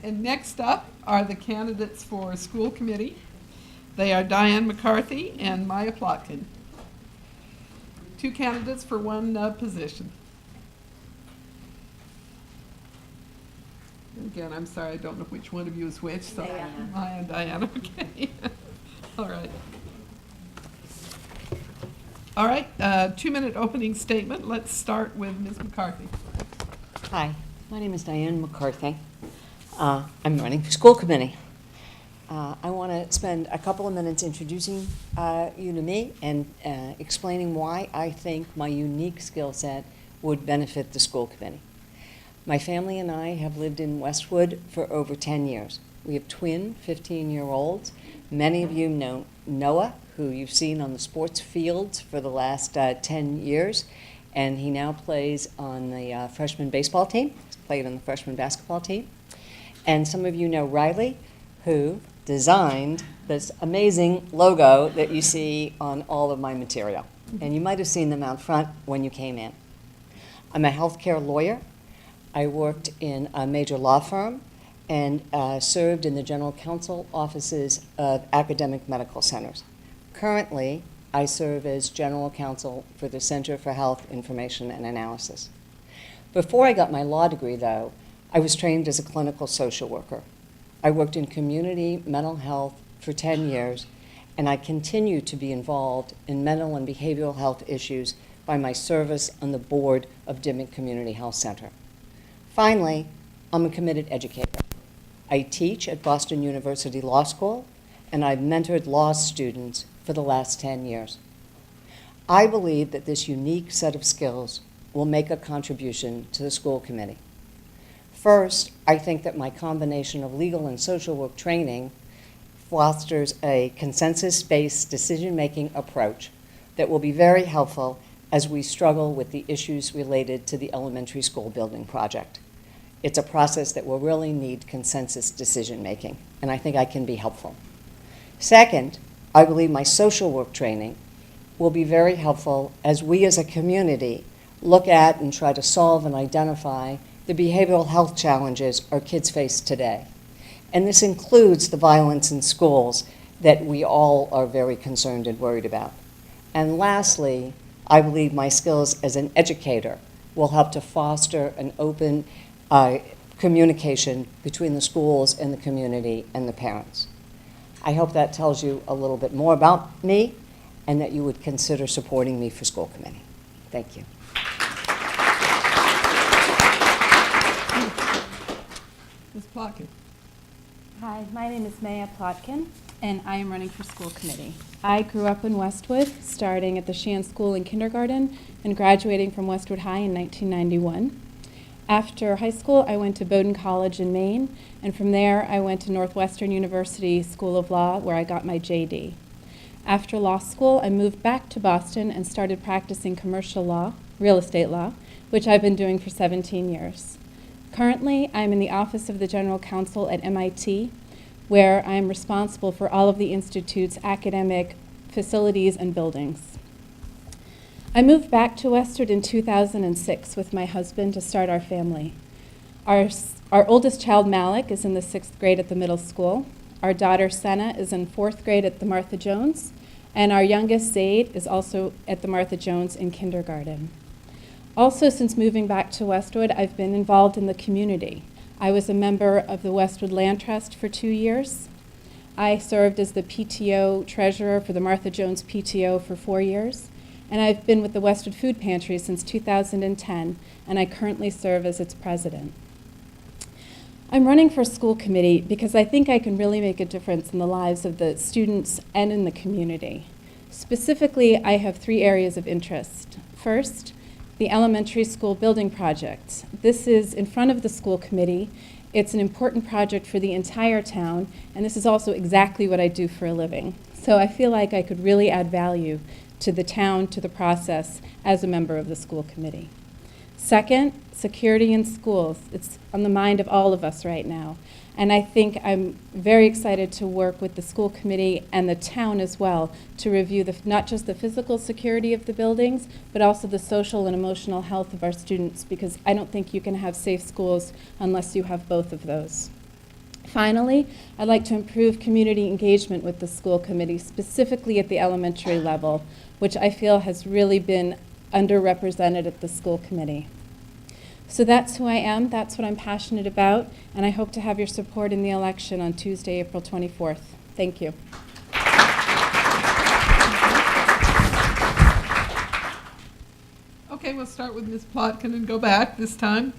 and next up are the candidates for school committee. They are Diane McCarthy and Maya Plotkin. Two candidates for one position. Again, I'm sorry, I don't know which one of you is which, so Diana. Maya and Diane, okay. All right. All right, 2-minute opening statement. Let's start with Ms. McCarthy. Hi, my name is Diane McCarthy. I'm running for school committee. I want to spend a couple of minutes introducing you to me and explaining why I think my unique skill set would benefit the school committee. My family and I have lived in Westwood for over 10 years. We have twin 15-year-olds. Many of you know Noah, who you've seen on the sports fields for the last 10 years, and he now plays on the freshman baseball team. He's played on the freshman basketball team. And some of you know Riley, who designed this amazing logo that you see on all of my material. And you might have seen them out front when you came in. I'm a healthcare lawyer. I worked in a major law firm and served in the general counsel offices of academic medical centers. Currently, I serve as general counsel for the Center for Health Information and Analysis. Before I got my law degree, though, I was trained as a clinical social worker. I worked in community mental health for 10 years, and I continue to be involved in mental and behavioral health issues by my service on the board of Dimmick Community Health Center. Finally, I'm a committed educator. I teach at Boston University Law School, and I've mentored law students for the last 10 years. I believe that this unique set of skills will make a contribution to the school committee. First, I think that my combination of legal and social work training fosters a consensus-based decision-making approach that will be very helpful as we struggle with the issues related to the elementary school building project. It's a process that will really need consensus decision-making, and I think I can be helpful. Second, I believe my social work training will be very helpful as we as a community look at and try to solve and identify the behavioral health challenges our kids face today. And this includes the violence in schools that we all are very concerned and worried about. And lastly, I believe my skills as an educator will help to foster an open communication between the schools and the community and the parents. I hope that tells you a little bit more about me and that you would consider supporting me for school committee. Thank you. Ms. Plotkin. Hi, my name is Maya Plotkin, and I am running for school committee. I grew up in Westwood, starting at the Shan School in kindergarten and graduating from Westwood High in 1991. After high school, I went to Bowdoin College in Maine, and from there I went to Northwestern University School of Law, where I got my JD. After law school, I moved back to Boston and started practicing commercial law, real estate law, which I've been doing for 17 years. Currently, I'm in the Office of the General Counsel at MIT, where I am responsible for all of the Institute's academic facilities and buildings. I moved back to Westwood in 2006 with my husband to start our family. Our oldest child, Malik, is in the 6th grade at the middle school. Our daughter, Senna, is in 4th grade at the Martha Jones, and our youngest, Zaid, is also at the Martha Jones in kindergarten. Also, since moving back to Westwood, I've been involved in the community. I was a member of the Westwood Land Trust for 2 years. I served as the PTO treasurer for the Martha Jones PTO for 4 years. And I've been with the Westwood Food Pantry since 2010, and I currently serve as its president. I'm running for school committee because I think I can really make a difference in the lives of the students and in the community. Specifically, I have 3 areas of interest. First, the elementary school building project. This is in front of the school committee. It's an important project for the entire town, and this is also exactly what I do for a living. So I feel like I could really add value to the town, to the process, as a member of the school committee. Second, security in schools. It's on the mind of all of us right now. And I think I'm very excited to work with the school committee and the town as well to review not just the physical security of the buildings, but also the social and emotional health of our students, because I don't think you can have safe schools unless you have both of those. Finally, I'd like to improve community engagement with the school committee, specifically at the elementary level, which I feel has really been underrepresented at the school committee. So that's who I am, that's what I'm passionate about, and I hope to have your support in the election on Tuesday, April 24th. Thank you. Okay, we'll start with Ms. Plotkin and go back this time.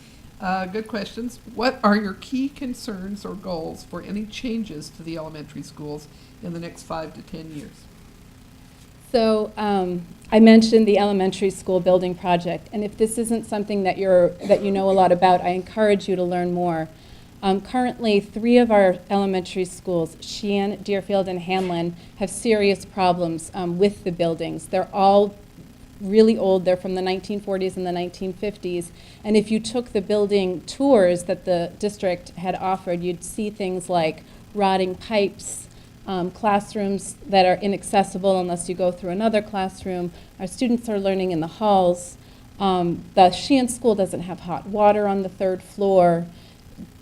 Good questions. What are your key concerns or goals for any changes to the elementary schools in the next 5 to 10 years? So I mentioned the elementary school building project, and if this isn't something that you know a lot about, I encourage you to learn more. Currently, 3 of our elementary schools, Sheehan, Deerfield, and Hanlon, have serious problems with the buildings. They're all really old. They're from the 1940s and the 1950s. And if you took the building tours that the district had offered, you'd see things like rotting pipes, classrooms that are inaccessible unless you go through another classroom. Our students are learning in the halls. The Sheehan school doesn't have hot water on the 3rd floor.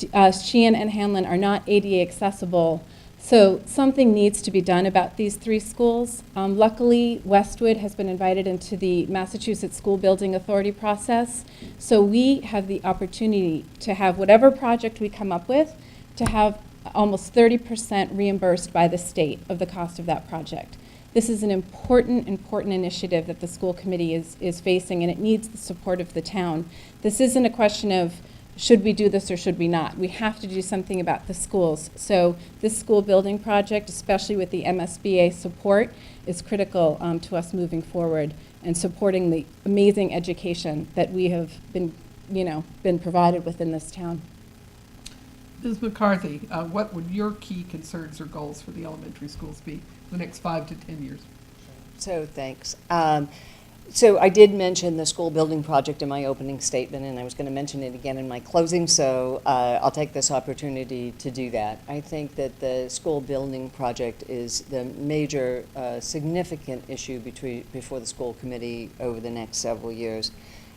Sheehan and Hanlon are not ADA accessible. So something needs to be done about these 3 schools. Luckily, Westwood has been invited into the Massachusetts School Building Authority process. So we have the opportunity to have whatever project we come up with, to have almost 30% reimbursed by the state of the cost of that project. This is an important initiative that the school committee is facing, and it needs the support of the town. This isn't a question of should we do this or should we not? We have to do something about the schools. So this school building project, especially with the MSBA support, is critical to us moving forward and supporting the amazing education that we have been provided within this town. Ms. McCarthy, what would your key concerns or goals for the elementary schools be the next 5 to 10 years? So thanks. So I did mention the school building project in my opening statement, and I was going to mention it again in my closing, so I'll take this opportunity to do that. I think that the school building project is the major significant issue before the school committee over the next several years.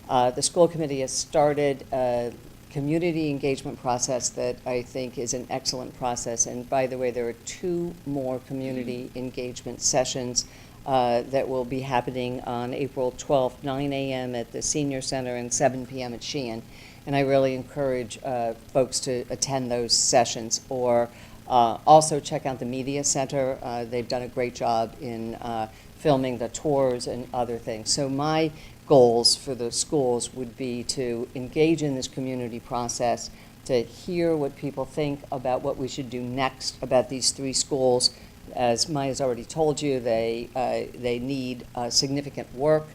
The school committee has started a community engagement process that I think is an excellent process, and by the way, there are 2 more community engagement sessions that will be happening on April 12th, 9 a.m. at the Senior Center and 7 p.m. at Sheehan. And I really encourage folks to attend those sessions, or also check out the Media Center. They've done a great job in filming the tours and other things. So my goals for the schools would be to engage in this community process, to hear what people think about what we should do next about these 3 schools. As Maya's already told you, they need significant work.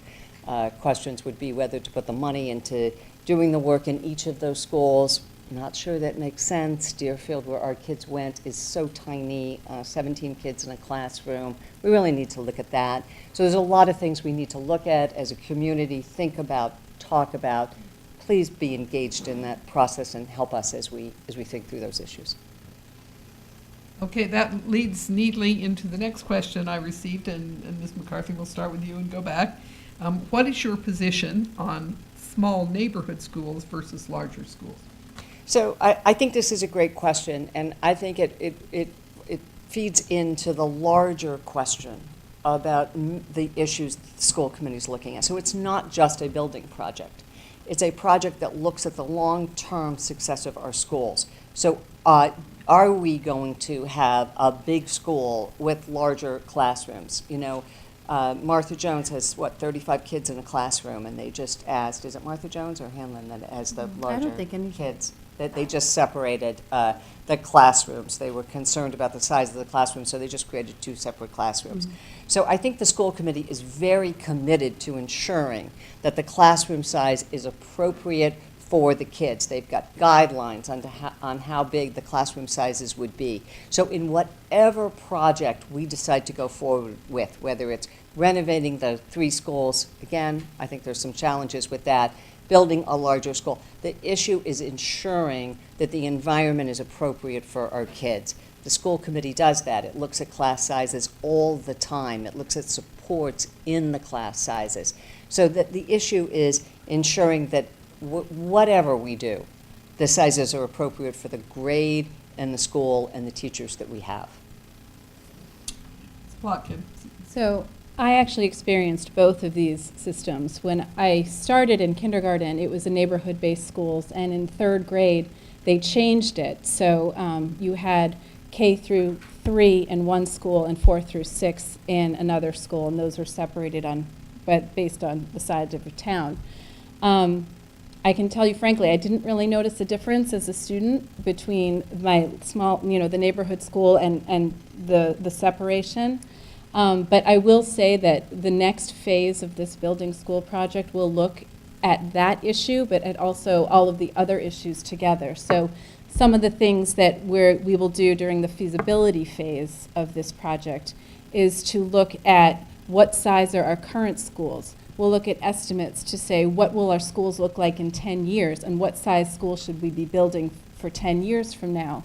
Questions would be whether to put the money into doing the work in each of those schools. Not sure that makes sense. Deerfield, where our kids went, is so tiny, 17 kids in a classroom. We really need to look at that. So there's a lot of things we need to look at as a community, think about, talk about. Please be engaged in that process and help us as we think through those issues. Okay, that leads neatly into the next question I received, and Ms. McCarthy, we'll start with you and go back. What is your position on small neighborhood schools versus larger schools? So I think this is a great question, and I think it feeds into the larger question about the issues the school committee is looking at. So it's not just a building project. It's a project that looks at the long-term success of our schools. So are we going to have a big school with larger classrooms? You know, Martha Jones has, 35 kids in a classroom, and they just asked, is it Martha Jones or Hanlon that has the larger kids? That they just separated the classrooms. They were concerned about the size of the classroom, so they just created 2 separate classrooms. Mm-hmm. So I think the school committee is very committed to ensuring that the classroom size is appropriate for the kids. They've got guidelines on how big the classroom sizes would be. So in whatever project we decide to go forward with, whether it's renovating the 3 schools, again, I think there's some challenges with that, building a larger school. The issue is ensuring that the environment is appropriate for our kids. The school committee does that. It looks at class sizes all the time. It looks at supports in the class sizes. So that the issue is ensuring that whatever we do, the sizes are appropriate for the grade and the school and the teachers that we have. Ms. Plotkin. So I actually experienced both of these systems. When I started in kindergarten, it was a neighborhood-based schools, and in third grade, they changed it. So you had K through 3 in one school and 4 through 6 in another school, and those were separated based on the size of the town. I can tell you frankly, I didn't really notice a difference as a student between my small, the neighborhood school and the separation. But I will say that the next phase of this building school project will look at that issue, but at also all of the other issues together. So some of the things that we will do during the feasibility phase of this project is to look at what size are our current schools. We'll look at estimates to say what will our schools look like in 10 years and what size school should we be building for 10 years from now.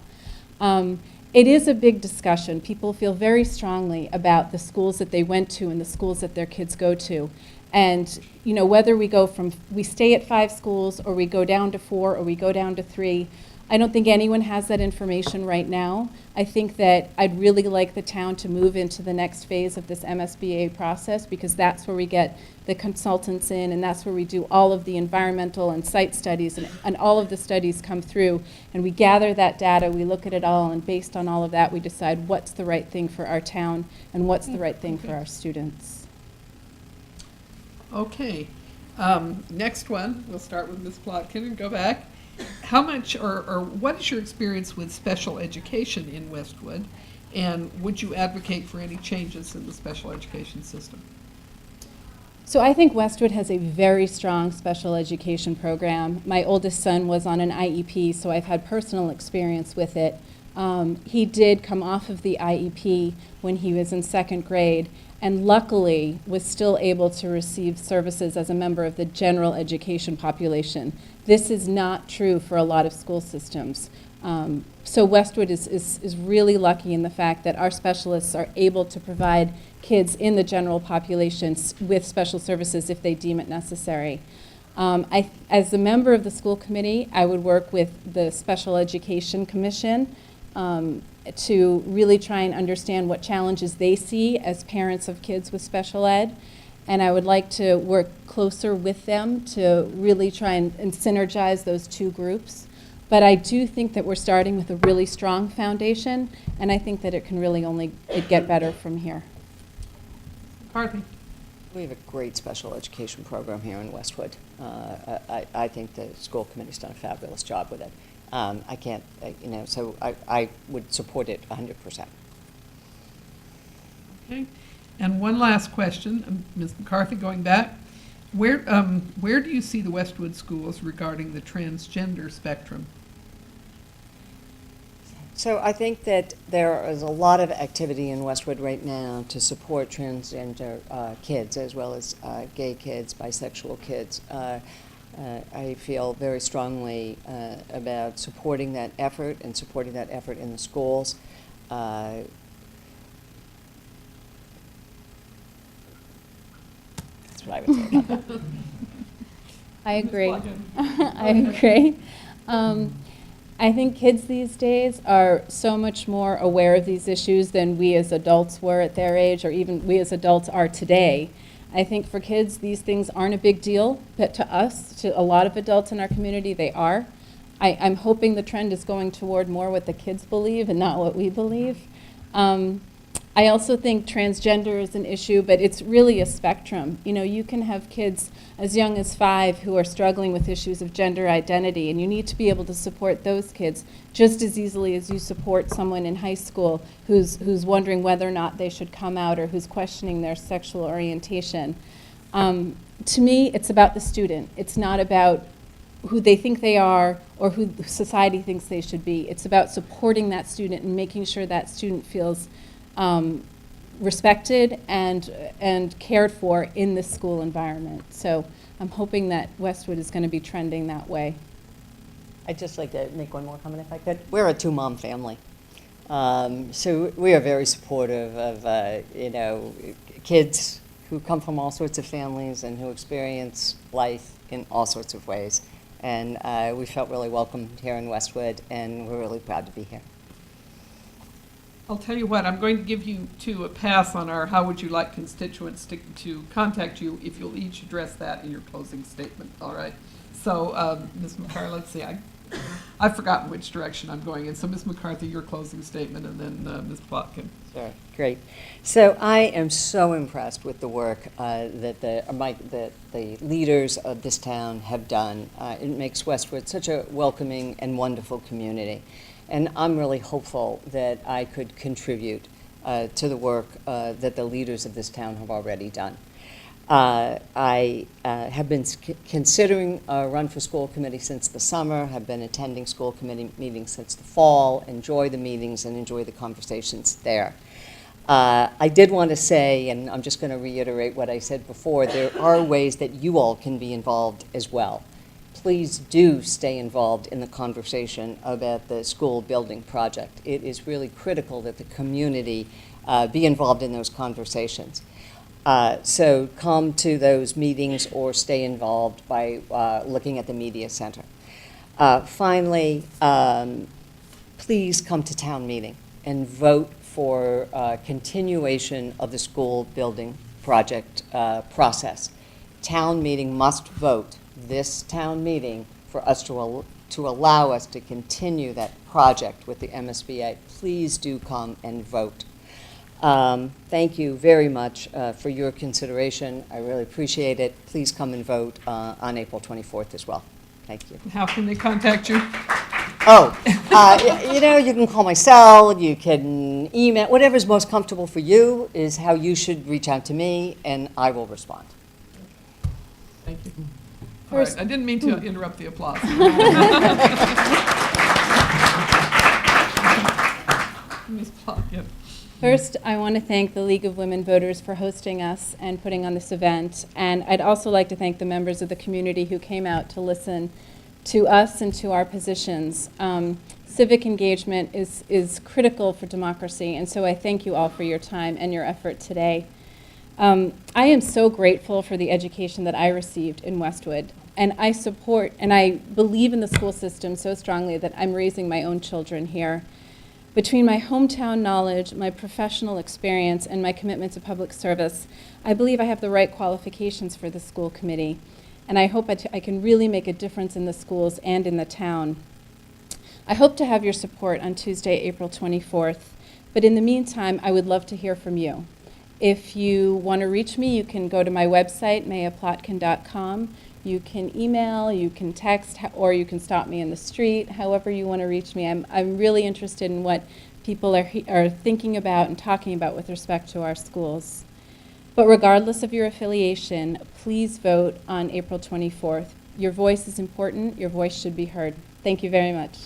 It is a big discussion. People feel very strongly about the schools that they went to and the schools that their kids go to. And whether we stay at 5 schools or we go down to 4 or we go down to 3, I don't think anyone has that information right now. I think that I'd really like the town to move into the next phase of this MSBA process, because that's where we get the consultants in, and that's where we do all of the environmental and site studies, and all of the studies come through, and we gather that data, we look at it all, and based on all of that, we decide what's the right thing for our town and what's the right thing for our students. Okay. Next one, we'll start with Ms. Plotkin and go back. How much or what is your experience with special education in Westwood, and would you advocate for any changes in the special education system? So I think Westwood has a very strong special education program. My oldest son was on an IEP, so I've had personal experience with it. He did come off of the IEP when he was in 2nd grade, and luckily was still able to receive services as a member of the general education population. This is not true for a lot of school systems. So Westwood is really lucky in the fact that our specialists are able to provide kids in the general population with special services if they deem it necessary. As a member of the school committee, I would work with the Special Education Commission to really try and understand what challenges they see as parents of kids with special ed. And I would like to work closer with them to really try and synergize those two groups. But I do think that we're starting with a really strong foundation, and I think that it can really only get better from here. McCarthy. We have a great special education program here in Westwood. I think the school committee's done a fabulous job with it. I can't, so I would support it 100%. Okay. And one last question, Ms. McCarthy, going back. Where do you see the Westwood schools regarding the transgender spectrum? So I think that there is a lot of activity in Westwood right now to support transgender kids, as well as gay kids, bisexual kids. I feel very strongly about supporting that effort and supporting that effort in the schools. That's what I would say about that. I agree. Ms. Plotkin. I agree. I think kids these days are so much more aware of these issues than we as adults were at their age, or even we as adults are today. I think for kids, these things aren't a big deal, but to us, to a lot of adults in our community, they are. I'm hoping the trend is going toward more what the kids believe and not what we believe. I also think transgender is an issue, but it's really a spectrum. You can have kids as young as 5 who are struggling with issues of gender identity, and you need to be able to support those kids just as easily as you support someone in high school who's wondering whether or not they should come out, or who's questioning their sexual orientation. To me, it's about the student. It's not about who they think they are or who society thinks they should be. It's about supporting that student and making sure that student feels respected and cared for in this school environment. So I'm hoping that Westwood is going to be trending that way. I'd just like to make one more comment if I could. We're a 2-mom family. So we are very supportive of, kids who come from all sorts of families and who experience life in all sorts of ways. And we felt really welcome here in Westwood, and we're really proud to be here. I'll tell you what, I'm going to give you two a pass on our how would you like constituents to contact you if you'll each address that in your closing statement, all right? So, Ms. McCarthy, let's see, I've forgotten which direction I'm going in. So, Ms. McCarthy, your closing statement, and then Ms. Plotkin. Sure, great. So I am so impressed with the work that the leaders of this town have done. It makes Westwood such a welcoming and wonderful community. And I'm really hopeful that I could contribute to the work that the leaders of this town have already done. I have been considering a run for school committee since the summer, have been attending school committee meetings since the fall, enjoy the meetings and enjoy the conversations there. I did want to say, and I'm just going to reiterate what I said before, there are ways that you all can be involved as well. Please do stay involved in the conversation about the school building project. It is really critical that the community be involved in those conversations. So come to those meetings or stay involved by looking at the media center. Finally, please come to town meeting and vote for continuation of the school building project process. Town meeting must vote this town meeting for us to allow us to continue that project with the MSBA. Please do come and vote. Thank you very much for your consideration. I really appreciate it. Please come and vote on April 24th as well. Thank you. How can they contact you? Oh, you can call my cell, you can email, whatever's most comfortable for you is how you should reach out to me, and I will respond. Thank you. All right, I didn't mean to interrupt the applause. Ms. Plotkin. First, I want to thank the League of Women Voters for hosting us and putting on this event. And I'd also like to thank the members of the community who came out to listen to us and to our positions. Civic engagement is critical for democracy, and so I thank you all for your time and your effort today. I am so grateful for the education that I received in Westwood, and I support and I believe in the school system so strongly that I'm raising my own children here. Between my hometown knowledge, my professional experience, and my commitment to public service, I believe I have the right qualifications for the school committee, and I hope I can really make a difference in the schools and in the town. I hope to have your support on Tuesday, April 24th, but in the meantime, I would love to hear from you. If you want to reach me, you can go to my website, mayaplotkin.com. You can email, you can text, or you can stop me in the street, however you want to reach me. I'm really interested in what people are thinking about and talking about with respect to our schools. But regardless of your affiliation, please vote on April 24th. Your voice is important. Your voice should be heard. Thank you very much.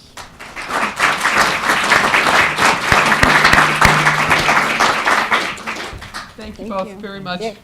Thank you both very much. Yeah.